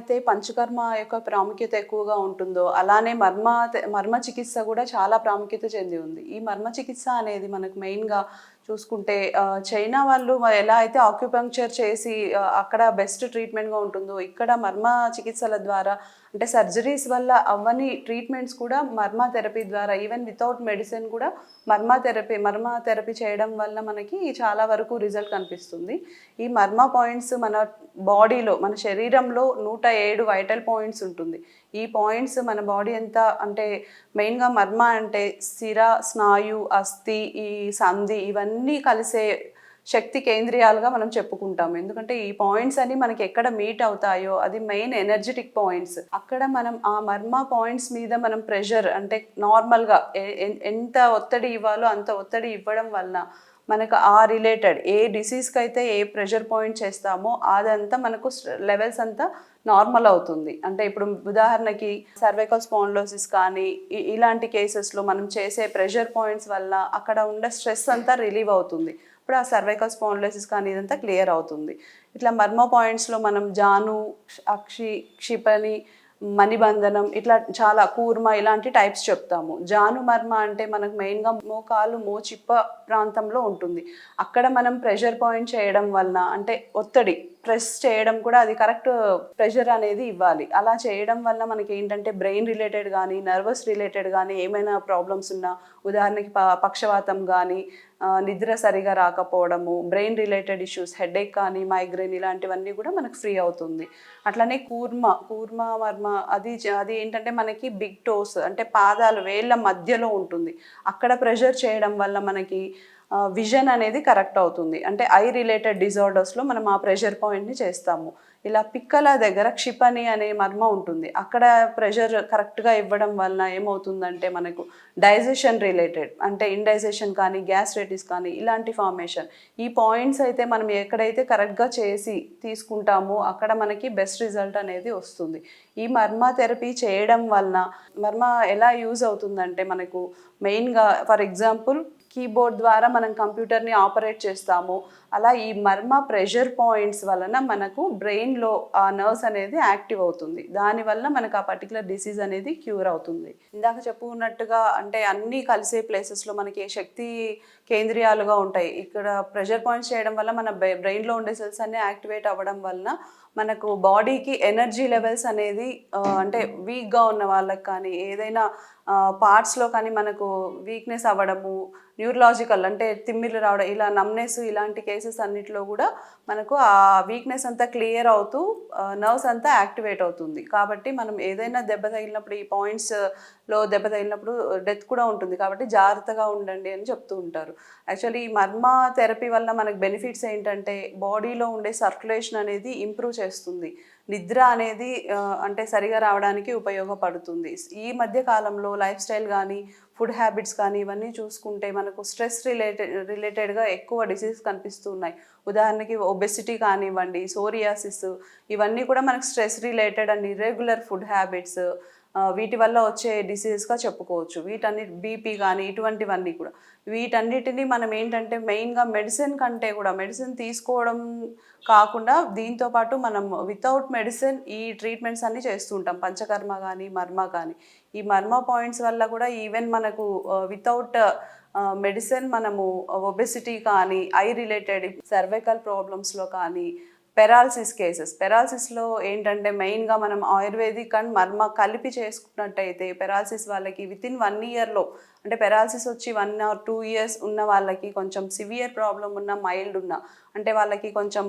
అయితే పంచకర్మ యొక్క ప్రాముఖ్యత ఎక్కువగా ఉంటుందో, అలానే మర్మ చికిత్స కూడా చాలా ప్రాముఖ్యత చెంది ఉంది. ఈ మర్మ చికిత్స అనేది మనకు మెయిన్‌గా చూసుకుంటే చైనా వాళ్ళు ఎలా అయితే ఆక్యుపంక్చర్ చేసి అక్కడ బెస్ట్ ట్రీట్మెంట్‌గా ఉంటుందో, ఇక్కడ మర్మ చికిత్సల ద్వారా అంటే సర్జరీస్ వల్ల అవ్వని ట్రీట్మెంట్స్ కూడా మర్మ థెరపీ ద్వారా ఈవెన్ వితౌట్ మెడిసిన్ కూడా మర్మ థెరపీ చేయడం వల్ల మనకి చాలా వరకు రిజల్ట్ కనిపిస్తుంది. ఈ మర్మ పాయింట్స్ మన బాడీలో, మన శరీరంలో 107 వైటల్ పాయింట్స్ ఉంటుంది. ఈ పాయింట్స్ మన బాడీ అంతా అంటే మెయిన్‌గా మర్మ అంటే సిర, స్నాయు, అస్థి, ఈ సంధి ఇవన్నీ కలిసే శక్తి కేంద్రియాలుగా మనం చెప్పుకుంటాము. ఎందుకంటే ఈ పాయింట్స్ అన్ని మనకి ఎక్కడ మీట్ అవుతాయో అది మెయిన్ ఎనర్జెటిక్ పాయింట్స్. అక్కడ మనం ఆ మర్మ పాయింట్స్ మీద మనం ప్రెషర్ అంటే నార్మల్‌గా ఎంత ఒత్తిడి ఇవ్వాలో అంత ఒత్తిడి ఇవ్వడం వలన మనకు ఆ రిలేటెడ్ ఏ డిసీజ్‌కి అయితే ఏ ప్రెషర్ పాయింట్ చేస్తామో అదంతా మనకు లెవెల్స్ అంతా నార్మల్ అవుతుంది. అంటే ఇప్పుడు ఉదాహరణకి సర్వైకల్ స్పాండిలోసిస్ కానీ ఇలాంటి కేసెస్‌లో మనం చేసే ప్రెషర్ పాయింట్స్ వల్ల అక్కడ ఉండే స్ట్రెస్ అంతా రిలీవ్ అవుతుంది. ఇప్పుడు ఆ సర్వైకల్ స్పాండిలోసిస్ కానీ ఇదంతా క్లియర్ అవుతుంది. ఇట్లా మర్మ పాయింట్స్‌లో మనం జాను, అక్షి, క్షిపణి, మణిబంధనం ఇట్లా చాలా కూర్మ ఇలాంటి టైప్స్ చెప్తాము. జాను మర్మ అంటే మనకు మెయిన్‌గా మోకాలు, మోచిప్ప ప్రాంతంలో ఉంటుంది. అక్కడ మనం ప్రెషర్ పాయింట్ చేయడం వలన అంటే ఒత్తిడి ప్రెస్ చేయడం కూడా అది కరెక్ట్ ప్రెషర్ అనేది ఇవ్వాలి. అలా చేయడం వల్ల మనకి ఏంటంటే బ్రెయిన్ రిలేటెడ్ కానీ, నర్వస్ రిలేటెడ్ కానీ ఏమైనా ప్రాబ్లమ్స్ ఉన్నా ఉదాహరణకి పక్షవాతం కానీ, నిద్ర సరిగా రాకపోవడము, బ్రెయిన్ రిలేటెడ్ ఇష్యూస్, హెడేక్ కానీ, మైగ్రేన్ ఇలాంటివన్నీ కూడా మనకు ఫ్రీ అవుతుంది. అట్లనే కూర్మ మర్మ అది ఏంటంటే మనకి బిగ్ టోస్ అంటే పాదాలు వేళ్ళ మధ్యలో ఉంటుంది. అక్కడ ప్రెషర్ చేయడం వల్ల మనకి విజన్ అనేది కరెక్ట్ అవుతుంది. అంటే ఐ రిలేటెడ్ డిజార్డర్స్‌లో మనం ఆ ప్రెషర్ పాయింట్‌ని చేస్తాము. ఇలా పిక్కల దగ్గర క్షిపణి అనే మర్మ ఉంటుంది. అక్కడ ప్రెషర్ కరెక్ట్‌గా ఇవ్వడం వలన ఏమవుతుందంటే మనకు డైజెషన్ రిలేటెడ్ అంటే ఇండైజెషన్ కానీ, గ్యాస్ట్రైటిస్ కానీ ఇలాంటి ఫార్మేషన్. ఈ పాయింట్స్ అయితే మనం ఎక్కడైతే కరెక్ట్‌గా చేసి తీసుకుంటామో అక్కడ మనకి బెస్ట్ రిజల్ట్ అనేది వస్తుంది. ఈ మర్మ థెరపీ చేయడం వలన మర్మ ఎలా యూజ్ అవుతుందంటే మనకు మెయిన్‌గా ఫర్ ఎగ్జాంపుల్ కీబోర్డ్ ద్వారా మనం కంప్యూటర్ని ఆపరేట్ చేస్తాము. అలా ఈ మర్మ ప్రెషర్ పాయింట్స్ వలన మనకు బ్రెయిన్‌లో ఆ నర్వ్స్ అనేది యాక్టివ్ అవుతుంది. దానివల్ల మనకు ఆ పర్టిక్యులర్ డిసీజ్ అనేది క్యూర్ అవుతుంది. ఇందాక చెప్పుకున్నట్టుగా అంటే అన్నీ కలిసే ప్లేసెస్‌లో మనకి శక్తి కేంద్రియాలుగా ఉంటాయి. ఇక్కడ ప్రెషర్ పాయింట్స్ చేయడం వల్ల మన బ్రెయిన్‌లో ఉండే సెల్స్ అన్నీ యాక్టివేట్ అవ్వడం వలన మనకు బాడీకి ఎనర్జీ లెవెల్స్ అనేది అంటే వీక్‌గా ఉన్న వాళ్ళకి కానీ ఏదైనా పార్ట్స్‌లో కానీ మనకు వీక్‌నెస్ అవ్వడము, న్యూరలాజికల్ అంటే తిమ్మిర్లు రావడం ఇలా నమ్నెస్ ఇలాంటి కేసెస్ అన్నిటిలో కూడా మనకు ఆ వీక్‌నెస్ అంతా క్లియర్ అవుతూ నర్వ్స్ అంతా యాక్టివేట్ అవుతుంది. కాబట్టి మనం ఏదైనా దెబ్బ తగిలినప్పుడు ఈ పాయింట్స్‌లో దెబ్బ తగిలినప్పుడు డెత్ కూడా ఉంటుంది. కాబట్టి జాగ్రత్తగా ఉండండి అని చెప్తూ ఉంటారు. యాక్చువల్లీ ఈ మర్మ థెరపీ వల్ల మనకు బెనిఫిట్స్ ఏంటంటే బాడీలో ఉండే సర్క్యులేషన్ అనేది ఇంప్రూవ్ చేస్తుంది. నిద్ర అనేది అంటే సరిగా రావడానికి ఉపయోగపడుతుంది. ఈ మధ్య కాలంలో లైఫ్ స్టైల్ కానీ, ఫుడ్ హ్యాబిట్స్ కానీ ఇవన్నీ చూసుకుంటే మనకు స్ట్రెస్ రిలేటెడ్‌గా ఎక్కువ డిసీజ్ కనిపిస్తూ ఉన్నాయి. ఉదాహరణకి ఒబెసిటీ కానివ్వండి, సోరియాసిస్ ఇవన్నీ కూడా మనకు stress related and irregular food habits వీటి వల్ల వచ్చే డిసీజెస్‌గా చెప్పుకోవచ్చు. బీపీ కానీ ఇటువంటివన్నీ కూడా. వీటన్నిటిని మనం ఏంటంటే మెయిన్‌గా మెడిసిన్ కంటే కూడా మెడిసిన్ తీసుకోవడం కాకుండా దీంతో పాటు మనం వితౌట్ మెడిసిన్ ఈ ట్రీట్మెంట్స్ అన్నీ చేస్తూ ఉంటాం. పంచకర్మ కానీ, మర్మ కానీ. ఈ మర్మ పాయింట్స్ వల్ల కూడా ఈవెన్ మనకు వితౌట్ మెడిసిన్ మనము ఒబెసిటీ కానీ, ఐ రిలేటెడ్ సర్వైకల్ ప్రాబ్లమ్స్‌లో కానీ, పెరాలసిస్‌లో ఏంటంటే మెయిన్‌గా మనం ఆయుర్వేదిక్ అండ్ మర్మ కలిపి చేసుకున్నట్టయితే పెరాలసిస్ వాళ్ళకి వితిన్ 1 ఇయర్‌లో అంటే పెరాలసిస్ వచ్చి 1 ఆర్ 2 ఇయర్స్ ఉన్న వాళ్ళకి కొంచెం సివియర్ ప్రాబ్లమ్ ఉన్న, మైల్డ్ ఉన్న అంటే వాళ్ళకి కొంచెం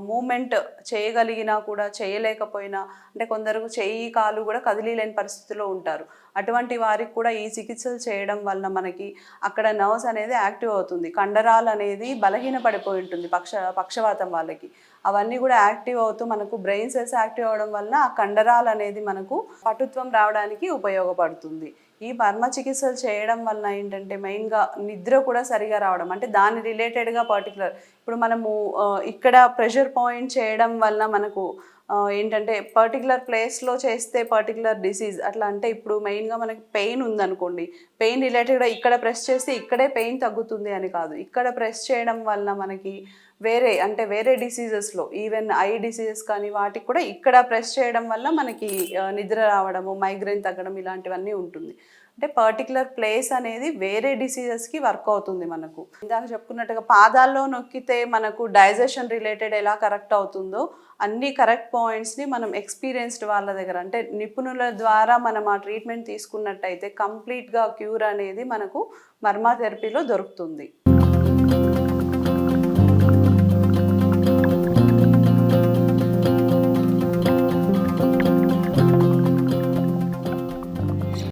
మూవ్‌మెంట్ చేయగలిగినా కూడా చేయలేకపోయినా అంటే కొందరు చెయ్యి, కాలు కూడా కదిలియలేని పరిస్థితిలో ఉంటారు. అటువంటి వారికి కూడా ఈ చికిత్సలు చేయడం వల్ల మనకి అక్కడ నర్వ్స్ అనేది యాక్టివ్ అవుతుంది. కండరాలు అనేది బలహీనపడిపోయి ఉంటుంది పక్షవాతం వాళ్ళకి. అవన్నీ కూడా యాక్టివ్ అవుతూ మనకు బ్రెయిన్ సెల్స్ యాక్టివ్ అవ్వడం వల్ల ఆ కండరాలు అనేది మనకు పటుత్వం రావడానికి ఉపయోగపడుతుంది. ఈ మర్మ చికిత్సలు చేయడం వల్ల ఏంటంటే మెయిన్‌గా నిద్ర కూడా సరిగా రావడం అంటే దాని రిలేటెడ్‌గా పర్టిక్యులర్ ఇప్పుడు మనము ఇక్కడ ప్రెషర్ పాయింట్ చేయడం వల్ల మనకు ఏంటంటే పర్టికులర్ ప్లేస్లో చేస్తే పర్టికులర్ డిసీజ్ అట్లా, అంటే ఇప్పుడు మెయిన్గా మనకి పెయిన్ ఉందనుకోండి, పెయిన్ రిలేటెడ్గా ఇక్కడ ప్రెస్ చేస్తే ఇక్కడే పెయిన్ తగ్గుతుంది అని కాదు, ఇక్కడ ప్రెస్ చేయడం వల్ల మనకి వేరే డిసీజెస్లో ఈవెన్ ఐ డిసీజెస్ కానీ వాటికి కూడా ఇక్కడ ప్రెస్ చేయడం వల్ల మనకి నిద్ర రావడము, మైగ్రేన్ తగ్గడం ఇలాంటివన్నీ ఉంటుంది. అంటే పర్టికులర్ ప్లేస్ అనేది వేరే డిసీజెస్కి వర్క్ అవుతుంది. మనకు ఇందాక చెప్పుకున్నట్టుగా పాదాల్లో నొక్కితే మనకు డైజెషన్ రిలేటెడ్ ఎలా కరెక్ట్ అవుతుందో అన్ని కరెక్ట్ పాయింట్స్ని మనం ఎక్స్పీరియన్స్డ్ వాళ్ళ దగ్గర, అంటే నిపుణుల ద్వారా మనం ఆ ట్రీట్మెంట్ తీసుకున్నట్టయితే కంప్లీట్గా క్యూర్ అనేది మనకు మర్మా థెరపీలో దొరుకుతుంది.